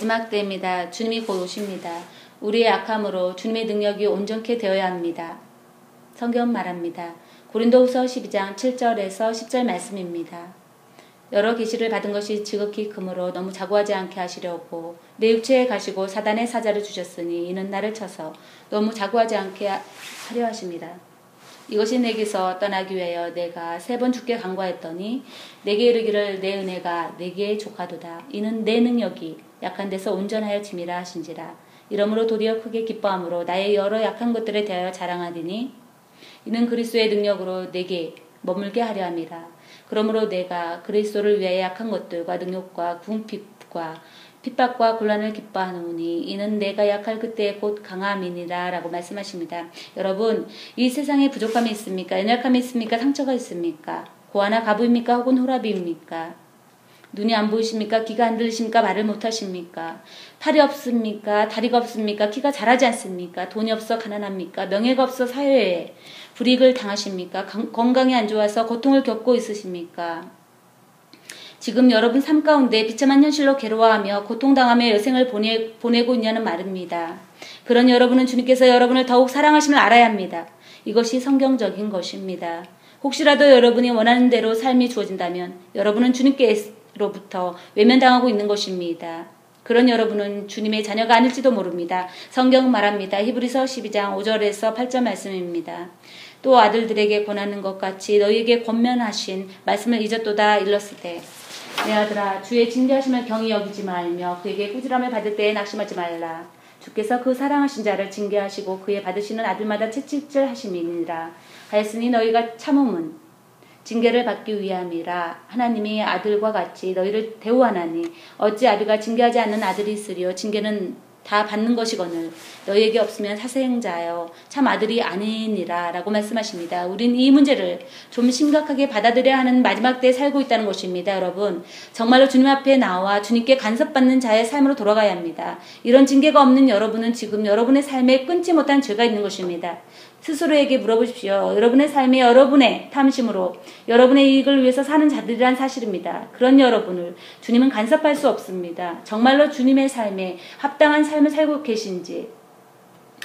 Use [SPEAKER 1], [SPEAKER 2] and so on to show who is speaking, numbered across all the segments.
[SPEAKER 1] 마지막 때입니다. 주님이 곧 오십니다. 우리의 약함으로 주님의 능력이 온전케 되어야 합니다. 성경은 말합니다. 고린도후서 12장 7절에서 10절 말씀입니다. 여러 계시를 받은 것이 지극히 크므로 너무 자고하지 않게 하시려고 내 육체에 가시고 사단의 사자를 주셨으니 이는 나를 쳐서 너무 자고하지 않게 하려 하십니다. 이것이 내게서 떠나기 위하여 내가 3번 주께 간구하였더니 내게 이르기를 내 은혜가 내게 족하도다. 이는 내 능력이 약한 데서 온전하여 짐이라 하신지라. 이러므로 도리어 크게 기뻐함으로 나의 여러 약한 것들에 대하여 자랑하리니 이는 그리스도의 능력으로 내게 머물게 하려 함이라. 그러므로 내가 그리스도를 위하여 약한 것들과 능력과 궁핍과 핍박과 곤란을 기뻐하노니 이는 내가 약할 그때에 곧 강함이니라 라고 말씀하십니다. 여러분, 이 세상에 부족함이 있습니까? 연약함이 있습니까? 상처가 있습니까? 고아나 가부입니까? 혹은 호랍입니까? 눈이 안 보이십니까? 귀가 안 들리십니까? 말을 못하십니까? 팔이 없습니까? 다리가 없습니까? 키가 자라지 않습니까? 돈이 없어 가난합니까? 명예가 없어 사회에 불이익을 당하십니까? 건강이 안 좋아서 고통을 겪고 있으십니까? 지금 여러분 삶 가운데 비참한 현실로 괴로워하며 고통당하며 여생을 보내고 있냐는 말입니다. 그런 여러분은 주님께서 여러분을 더욱 사랑하심을 알아야 합니다. 이것이 성경적인 것입니다. 혹시라도 여러분이 원하는 대로 삶이 주어진다면 여러분은 주님께로부터 외면당하고 있는 것입니다. 그런 여러분은 주님의 자녀가 아닐지도 모릅니다. 성경은 말합니다. 히브리서 12장 5절에서 8절 말씀입니다. 또 아들들에게 권하는 것 같이 너희에게 권면하신 말씀을 잊었도다 일렀을 때 내 아들아 주의 징계하심을 경히 여기지 말며 그에게 꾸지람을 받을 때에 낙심하지 말라. 주께서 그 사랑하신 자를 징계하시고 그의 받으시는 아들마다 채찍질 하심이니라 하였으니 너희가 참음은 징계를 받기 위함이라. 하나님이 아들과 같이 너희를 대우하나니 어찌 아비가 징계하지 않는 아들이 있으리요. 징계는 다 받는 것이거늘 너희에게 없으면 사생자여 참 아들이 아니니라 라고 말씀하십니다. 우린 이 문제를 좀 심각하게 받아들여야 하는 마지막 때에 살고 있다는 것입니다. 여러분, 정말로 주님 앞에 나와 주님께 간섭받는 자의 삶으로 돌아가야 합니다. 이런 징계가 없는 여러분은 지금 여러분의 삶에 끊지 못한 죄가 있는 것입니다. 스스로에게 물어보십시오. 여러분의 삶이 여러분의 탐심으로 여러분의 이익을 위해서 사는 자들이란 사실입니다. 그런 여러분을 주님은 간섭할 수 없습니다. 정말로 주님의 삶에 합당한 삶을 살고 계신지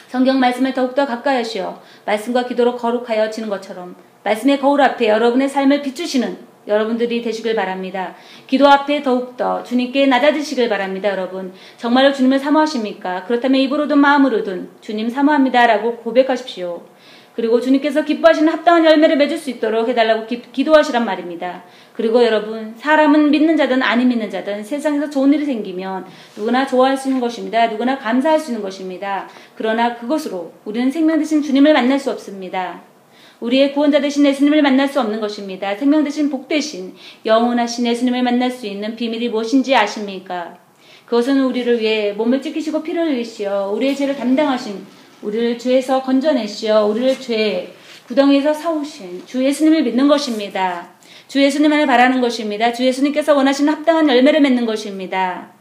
[SPEAKER 1] 성경 말씀을 더욱더 가까이 하시어 말씀과 기도로 거룩하여지는 것처럼 말씀의 거울 앞에 여러분의 삶을 비추시는 여러분들이 되시길 바랍니다. 기도 앞에 더욱더 주님께 낮아지시길 바랍니다. 여러분, 정말로 주님을 사모하십니까? 그렇다면 입으로든 마음으로든 주님 사모합니다 라고 고백하십시오. 그리고 주님께서 기뻐하시는 합당한 열매를 맺을 수 있도록 해달라고 기도하시란 말입니다. 그리고 여러분, 사람은 믿는 자든 아닌 믿는 자든 세상에서 좋은 일이 생기면 누구나 좋아할 수 있는 것입니다. 누구나 감사할 수 있는 것입니다. 그러나 그것으로 우리는 생명 되신 주님을 만날 수 없습니다. 우리의 구원자 되신 예수님을 만날 수 없는 것입니다. 생명 되신 복 되신 영원하신 예수님을 만날 수 있는 비밀이 무엇인지 아십니까? 그것은 우리를 위해 몸을 찢기시고 피를 흘리시어 우리의 죄를 담당하신, 우리를 죄에서 건져내시어 우리를 죄의 구덩이에서 사오신 주 예수님을 믿는 것입니다. 주 예수님만을 바라는 것입니다. 주 예수님께서 원하시는 합당한 열매를 맺는 것입니다.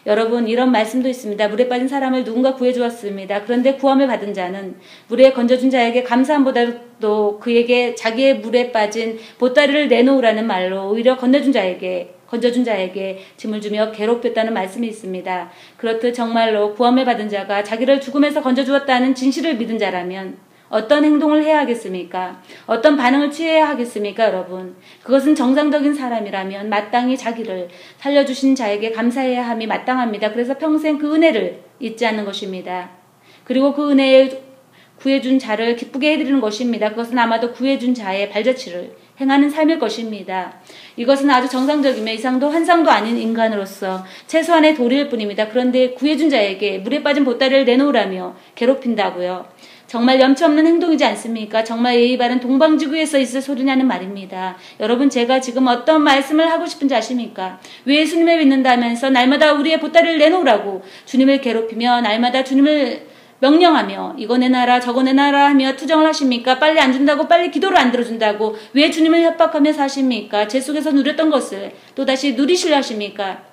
[SPEAKER 1] 여러분, 이런 말씀도 있습니다. 물에 빠진 사람을 누군가 구해주었습니다. 그런데 구함을 받은 자는 물에 건져준 자에게 감사함보다도 그에게 자기의 물에 빠진 보따리를 내놓으라는 말로 오히려 건져준 자에게 짐을 주며 괴롭혔다는 말씀이 있습니다. 그렇듯 정말로 구함을 받은 자가 자기를 죽음에서 건져주었다는 진실을 믿은 자라면 어떤 행동을 해야 하겠습니까? 어떤 반응을 취해야 하겠습니까, 여러분? 그것은 정상적인 사람이라면 마땅히 자기를 살려주신 자에게 감사해야 함이 마땅합니다. 그래서 평생 그 은혜를 잊지 않는 것입니다. 그리고 그 은혜에 구해준 자를 기쁘게 해드리는 것입니다. 그것은 아마도 구해준 자의 발자취를 행하는 삶일 것입니다. 이것은 아주 정상적이며 이상도 환상도 아닌 인간으로서 최소한의 도리일 뿐입니다. 그런데 구해준 자에게 물에 빠진 보따리를 내놓으라며 괴롭힌다고요. 정말 염치 없는 행동이지 않습니까? 정말 예의 바른 동방지구에서 있을 소리냐는 말입니다. 여러분, 제가 지금 어떤 말씀을 하고 싶은지 아십니까? 왜 예수님을 믿는다면서 날마다 우리의 보따리를 내놓으라고 주님을 괴롭히며 날마다 주님을 명령하며 이거 내놔라 저거 내놔라 하며 투정을 하십니까? 빨리 안 준다고, 빨리 기도를 안 들어준다고 왜 주님을 협박하며 사십니까? 제 속에서 누렸던 것을 또다시 누리시려 하십니까?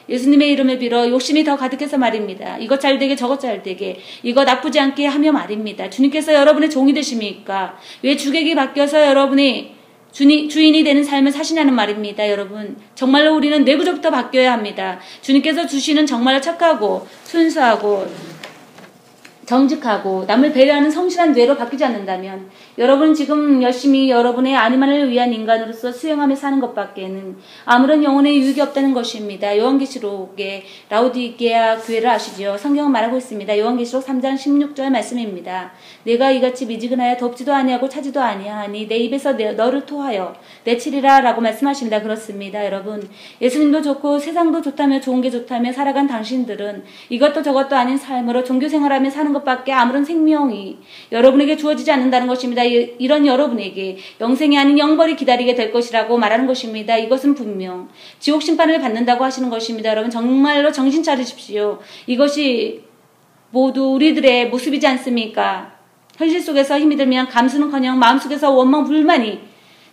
[SPEAKER 1] 예수님의 이름을 빌어 욕심이 더 가득해서 말입니다. 이것 잘 되게 저것 잘 되게 이거 나쁘지 않게 하며 말입니다. 주님께서 여러분의 종이 되십니까? 왜 주객이 바뀌어서 여러분이 주인이 되는 삶을 사시냐는 말입니다. 여러분, 정말로 우리는 내구조부터 바뀌어야 합니다. 주님께서 주시는 정말로 착하고 순수하고 정직하고 남을 배려하는 성실한 뇌로 바뀌지 않는다면 여러분 지금 열심히 여러분의 안위만을 위한 인간으로서 수행하며 사는 것밖에는 아무런 영혼의 유익이 없다는 것입니다. 요한계시록의 라우디게아 교회를 아시죠? 성경은 말하고 있습니다. 요한계시록 3장 16절 말씀입니다. 내가 이같이 미지근하여 덥지도 아니하고 차지도 아니하니 내 입에서 너를 토하여 내치리라 라고 말씀하십니다. 그렇습니다. 여러분, 예수님도 좋고 세상도 좋다며 좋은 게 좋다며 살아간 당신들은 이것도 저것도 아닌 삶으로 종교생활하며 사는 것밖에 아무런 생명이 여러분에게 주어지지 않는다는 것입니다. 이런 여러분에게 영생이 아닌 영벌이 기다리게 될 것이라고 말하는 것입니다. 이것은 분명 지옥 심판을 받는다고 하시는 것입니다. 여러분, 정말로 정신 차리십시오. 이것이 모두 우리들의 모습이지 않습니까? 현실 속에서 힘이 들면 감수는커녕 마음속에서 원망 불만이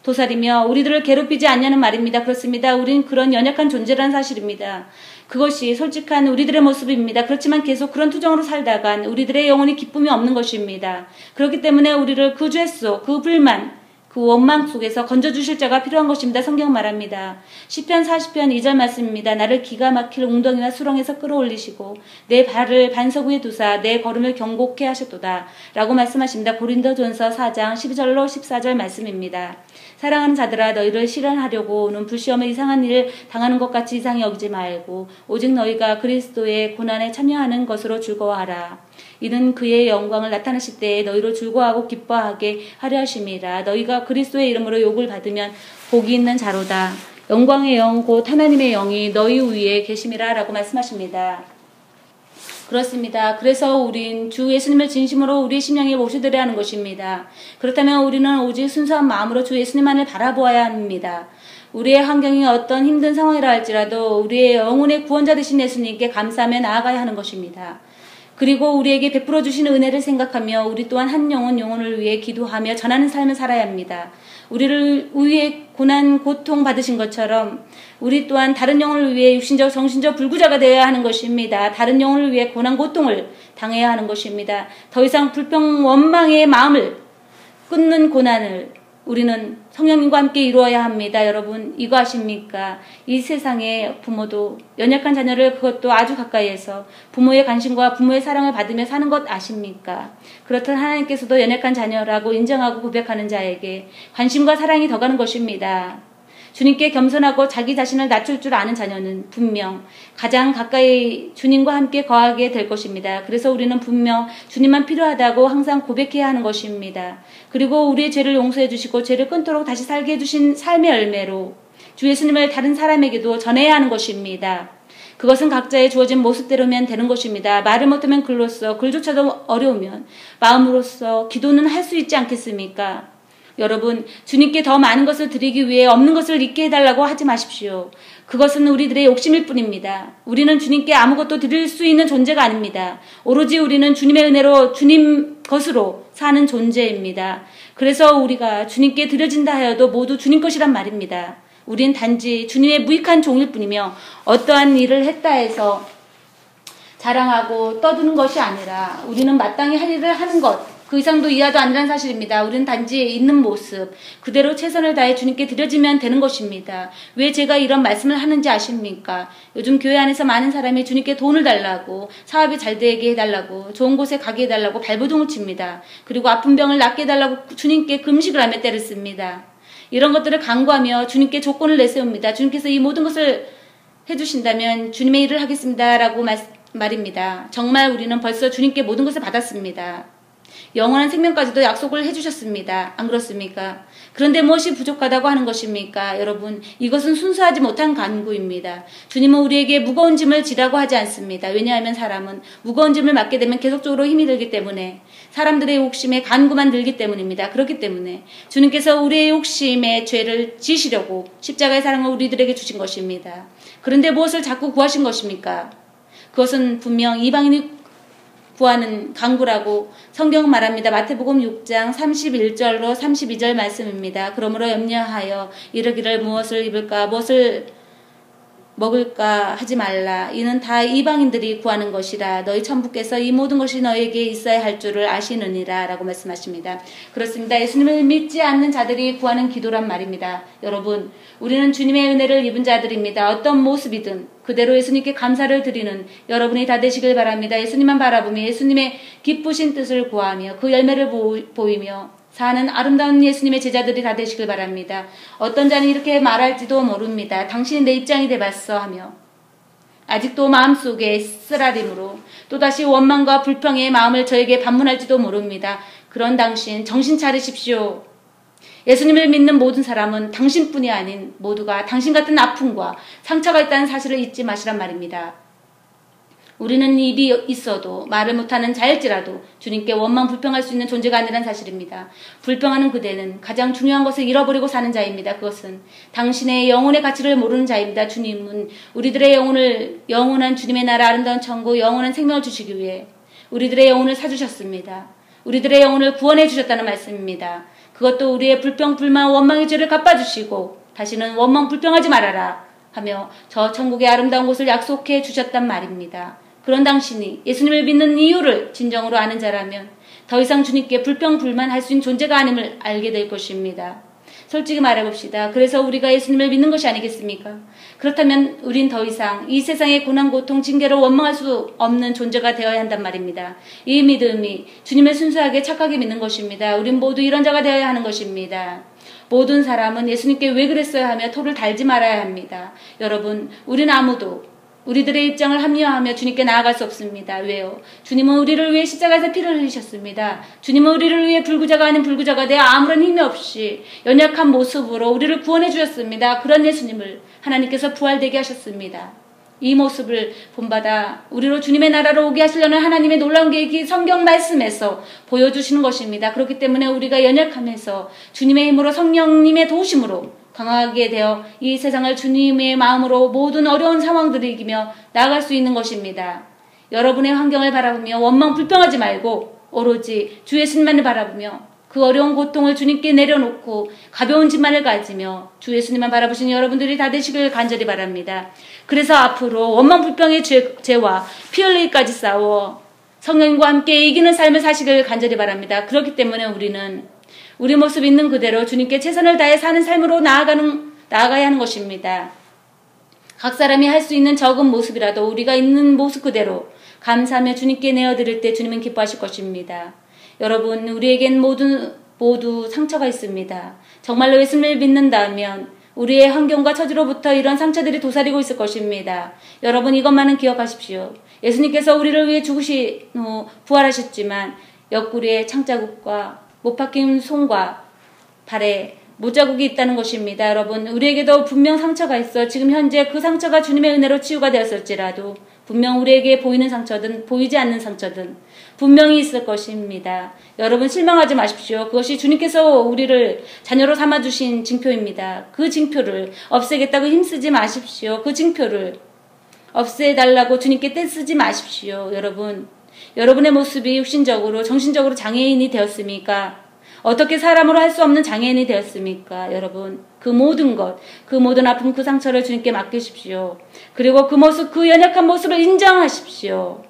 [SPEAKER 1] 도사리며 우리들을 괴롭히지 않냐는 말입니다. 그렇습니다. 우린 그런 연약한 존재라는 사실입니다. 그것이 솔직한 우리들의 모습입니다. 그렇지만 계속 그런 투정으로 살다간 우리들의 영혼이 기쁨이 없는 것입니다. 그렇기 때문에 우리를 그 죄 속, 그 불만, 그 원망 속에서 건져주실 자가 필요한 것입니다. 성경 말합니다. 시편 40편 2절 말씀입니다. 나를 기가 막힐 웅덩이와 수렁에서 끌어올리시고 내 발을 반석 위에 두사 내 걸음을 경고케 하셨도다 라고 말씀하십니다. 고린도전서 4장 12절로 14절 말씀입니다. 사랑하는 자들아, 너희를 실현하려고 오는 불시험에 이상한 일을 당하는 것 같이 이상히 여기지 말고 오직 너희가 그리스도의 고난에 참여하는 것으로 즐거워하라. 이는 그의 영광을 나타내실 때에 너희로 즐거워하고 기뻐하게 하려 하심이라. 너희가 그리스도의 이름으로 욕을 받으면 복이 있는 자로다. 영광의 영 곧 하나님의 영이 너희 위에 계심이라 라고 말씀하십니다. 그렇습니다. 그래서 우린 주 예수님을 진심으로 우리의 심령에 모셔드려야 하는 것입니다. 그렇다면 우리는 오직 순수한 마음으로 주 예수님만을 바라보아야 합니다. 우리의 환경이 어떤 힘든 상황이라 할지라도 우리의 영혼의 구원자 되신 예수님께 감사하며 나아가야 하는 것입니다. 그리고 우리에게 베풀어 주시는 은혜를 생각하며 우리 또한 한 영혼을 위해 기도하며 전하는 삶을 살아야 합니다. 우리를 위해 고난, 고통 받으신 것처럼 우리 또한 다른 영혼을 위해 육신적, 정신적 불구자가 되어야 하는 것입니다. 다른 영혼을 위해 고난, 고통을 당해야 하는 것입니다. 더 이상 불평, 원망의 마음을 끊는 고난을 우리는 성령님과 함께 이루어야 합니다. 여러분, 이거 아십니까? 이 세상에 부모도 연약한 자녀를 그것도 아주 가까이에서 부모의 관심과 부모의 사랑을 받으며 사는 것 아십니까? 그렇듯 하나님께서도 연약한 자녀라고 인정하고 고백하는 자에게 관심과 사랑이 더 가는 것입니다. 주님께 겸손하고 자기 자신을 낮출 줄 아는 자녀는 분명 가장 가까이 주님과 함께 거하게 될 것입니다. 그래서 우리는 분명 주님만 필요하다고 항상 고백해야 하는 것입니다. 그리고 우리의 죄를 용서해 주시고 죄를 끊도록 다시 살게 해주신 삶의 열매로 주 예수님을 다른 사람에게도 전해야 하는 것입니다. 그것은 각자의 주어진 모습대로면 되는 것입니다. 말을 못하면 글로써, 글조차도 어려우면 마음으로써 기도는 할 수 있지 않겠습니까? 여러분, 주님께 더 많은 것을 드리기 위해 없는 것을 잊게 해달라고 하지 마십시오. 그것은 우리들의 욕심일 뿐입니다. 우리는 주님께 아무것도 드릴 수 있는 존재가 아닙니다. 오로지 우리는 주님의 은혜로 주님 것으로 사는 존재입니다. 그래서 우리가 주님께 드려진다 하여도 모두 주님 것이란 말입니다. 우린 단지 주님의 무익한 종일 뿐이며 어떠한 일을 했다 해서 자랑하고 떠드는 것이 아니라 우리는 마땅히 할 일을 하는 것, 그 이상도 이하도 아니라는 사실입니다. 우리는 단지 있는 모습 그대로 최선을 다해 주님께 드려지면 되는 것입니다. 왜 제가 이런 말씀을 하는지 아십니까? 요즘 교회 안에서 많은 사람이 주님께 돈을 달라고, 사업이 잘 되게 해달라고, 좋은 곳에 가게 해달라고 발버둥을 칩니다. 그리고 아픈 병을 낫게 해달라고 주님께 금식을 하며 때를 씁니다. 이런 것들을 간구하며 주님께 조건을 내세웁니다. 주님께서 이 모든 것을 해주신다면 주님의 일을 하겠습니다 라고 말입니다. 정말 우리는 벌써 주님께 모든 것을 받았습니다. 영원한 생명까지도 약속을 해주셨습니다. 안 그렇습니까? 그런데 무엇이 부족하다고 하는 것입니까? 여러분, 이것은 순수하지 못한 간구입니다. 주님은 우리에게 무거운 짐을 지라고 하지 않습니다. 왜냐하면 사람은 무거운 짐을 맡게 되면 계속적으로 힘이 들기 때문에, 사람들의 욕심에 간구만 들기 때문입니다. 그렇기 때문에 주님께서 우리의 욕심의 죄를 지시려고 십자가의 사랑을 우리들에게 주신 것입니다. 그런데 무엇을 자꾸 구하신 것입니까? 그것은 분명 이방인이 구하는 간구라고 성경은 말합니다. 마태복음 6장 31절로 32절 말씀입니다. 그러므로 염려하여 이르기를 무엇을 입을까, 무엇을 먹을까 하지 말라. 이는 다 이방인들이 구하는 것이라. 너희 천부께서 이 모든 것이 너에게 있어야 할 줄을 아시느니라. 라고 말씀하십니다. 그렇습니다. 예수님을 믿지 않는 자들이 구하는 기도란 말입니다. 여러분, 우리는 주님의 은혜를 입은 자들입니다. 어떤 모습이든 그대로 예수님께 감사를 드리는 여러분이 다 되시길 바랍니다. 예수님만 바라보며 예수님의 기쁘신 뜻을 구하며 그 열매를 보이며 사는 아름다운 예수님의 제자들이 다 되시길 바랍니다. 어떤 자는 이렇게 말할지도 모릅니다. 당신이 내 입장이 돼봤어 하며 아직도 마음속에 쓰라림으로 또다시 원망과 불평의 마음을 저에게 반문할지도 모릅니다. 그런 당신 정신 차리십시오. 예수님을 믿는 모든 사람은 당신뿐이 아닌 모두가 당신 같은 아픔과 상처가 있다는 사실을 잊지 마시란 말입니다. 우리는 입이 있어도 말을 못하는 자일지라도 주님께 원망 불평할 수 있는 존재가 아니란 사실입니다. 불평하는 그대는 가장 중요한 것을 잃어버리고 사는 자입니다. 그것은 당신의 영혼의 가치를 모르는 자입니다. 주님은 우리들의 영원한 주님의 나라 아름다운 천국 영원한 생명을 주시기 위해 우리들의 영혼을 사주셨습니다. 우리들의 영혼을 구원해 주셨다는 말씀입니다. 그것도 우리의 불평, 불만, 원망의 죄를 갚아주시고 다시는 원망, 불평하지 말아라 하며 저 천국의 아름다운 곳을 약속해 주셨단 말입니다. 그런 당신이 예수님을 믿는 이유를 진정으로 아는 자라면 더 이상 주님께 불평, 불만할 수 있는 존재가 아님을 알게 될 것입니다. 솔직히 말해봅시다. 그래서 우리가 예수님을 믿는 것이 아니겠습니까? 그렇다면 우린 더 이상 이 세상의 고난, 고통, 징계를 원망할 수 없는 존재가 되어야 한단 말입니다. 이 믿음이 주님을 순수하게 착하게 믿는 것입니다. 우린 모두 이런 자가 되어야 하는 것입니다. 모든 사람은 예수님께 왜 그랬어야 하며 토를 달지 말아야 합니다. 여러분, 우리는 아무도 우리들의 입장을 합리화하며 주님께 나아갈 수 없습니다. 왜요? 주님은 우리를 위해 십자가에서 피를 흘리셨습니다. 주님은 우리를 위해 불구자가 아닌 불구자가 되어 아무런 힘이 없이 연약한 모습으로 우리를 구원해 주셨습니다. 그런 예수님을 하나님께서 부활되게 하셨습니다. 이 모습을 본받아 우리로 주님의 나라로 오게 하시려는 하나님의 놀라운 계획이 성경 말씀에서 보여주시는 것입니다. 그렇기 때문에 우리가 연약하면서 주님의 힘으로 성령님의 도우심으로 강하게 되어 이 세상을 주님의 마음으로 모든 어려운 상황들을 이기며 나아갈 수 있는 것입니다. 여러분의 환경을 바라보며 원망 불평하지 말고 오로지 주 예수님만을 바라보며 그 어려운 고통을 주님께 내려놓고 가벼운 짐만을 가지며 주 예수님만 바라보시는 여러분들이 다 되시길 간절히 바랍니다. 그래서 앞으로 원망 불평의 죄와 피 흘리기까지 싸워 성령님과 함께 이기는 삶을 사시길 간절히 바랍니다. 그렇기 때문에 우리는 우리 모습 있는 그대로 주님께 최선을 다해 사는 삶으로 나아가야 하는 것입니다. 각 사람이 할 수 있는 적은 모습이라도 우리가 있는 모습 그대로 감사하며 주님께 내어드릴 때 주님은 기뻐하실 것입니다. 여러분, 우리에겐 모두 상처가 있습니다. 정말로 예수님을 믿는다면 우리의 환경과 처지로부터 이런 상처들이 도사리고 있을 것입니다. 여러분, 이것만은 기억하십시오. 예수님께서 우리를 위해 죽으신 후 부활하셨지만 옆구리에 창자국과 못 박힌 손과 발에 못자국이 있다는 것입니다. 여러분, 우리에게도 분명 상처가 있어 지금 현재 그 상처가 주님의 은혜로 치유가 되었을지라도 분명 우리에게 보이는 상처든 보이지 않는 상처든 분명히 있을 것입니다. 여러분, 실망하지 마십시오. 그것이 주님께서 우리를 자녀로 삼아주신 징표입니다. 그 징표를 없애겠다고 힘쓰지 마십시오. 그 징표를 없애달라고 주님께 떼쓰지 마십시오. 여러분, 여러분의 모습이 육신적으로 정신적으로 장애인이 되었습니까? 어떻게 사람으로 할 수 없는 장애인이 되었습니까? 여러분, 그 모든 것, 그 모든 아픔, 그 상처를 주님께 맡기십시오. 그리고 그 모습, 그 연약한 모습을 인정하십시오.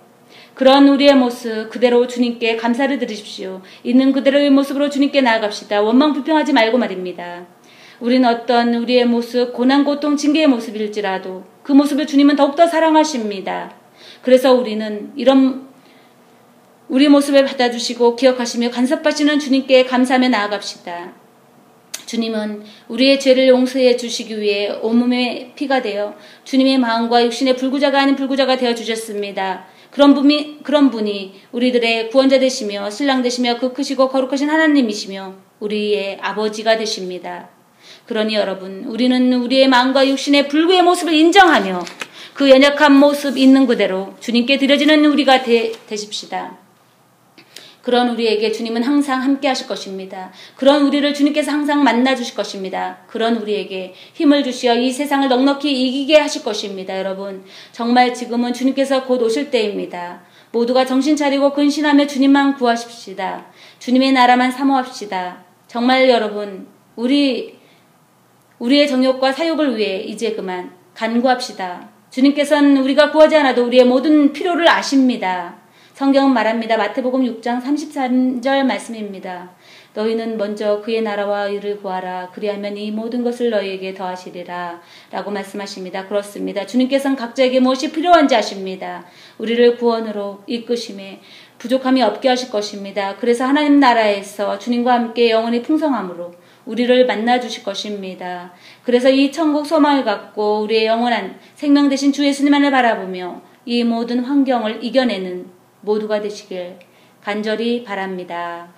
[SPEAKER 1] 그런 우리의 모습 그대로 주님께 감사를 드리십시오. 있는 그대로의 모습으로 주님께 나아갑시다. 원망 불평하지 말고 말입니다. 우리는 어떤 우리의 모습, 고난, 고통, 징계의 모습일지라도 그 모습을 주님은 더욱더 사랑하십니다. 그래서 우리는 우리 모습을 받아주시고 기억하시며 간섭하시는 주님께 감사하며 나아갑시다. 주님은 우리의 죄를 용서해 주시기 위해 온몸에 피가 되어 주님의 마음과 육신의 불구자가 아닌 불구자가 되어 주셨습니다. 그런 분이 우리들의 구원자 되시며 신랑 되시며 그 크시고 거룩하신 하나님이시며 우리의 아버지가 되십니다. 그러니 여러분, 우리는 우리의 마음과 육신의 불구의 모습을 인정하며 그 연약한 모습 있는 그대로 주님께 드려지는 우리가 되십시다. 그런 우리에게 주님은 항상 함께 하실 것입니다. 그런 우리를 주님께서 항상 만나 주실 것입니다. 그런 우리에게 힘을 주시어 이 세상을 넉넉히 이기게 하실 것입니다. 여러분, 정말 지금은 주님께서 곧 오실 때입니다. 모두가 정신 차리고 근신하며 주님만 구하십시다. 주님의 나라만 사모합시다. 정말 여러분, 우리의 정욕과 사욕을 위해 이제 그만 간구합시다. 주님께서는 우리가 구하지 않아도 우리의 모든 필요를 아십니다. 성경은 말합니다. 마태복음 6장 33절 말씀입니다. 너희는 먼저 그의 나라와 의를 구하라. 그리하면 이 모든 것을 너희에게 더하시리라. 라고 말씀하십니다. 그렇습니다. 주님께서는 각자에게 무엇이 필요한지 아십니다. 우리를 구원으로 이끄심에 부족함이 없게 하실 것입니다. 그래서 하나님 나라에서 주님과 함께 영원히 풍성함으로 우리를 만나 주실 것입니다. 그래서 이 천국 소망을 갖고 우리의 영원한 생명 되신 주 예수님만을 바라보며 이 모든 환경을 이겨내는 모두가 되시길 간절히 바랍니다.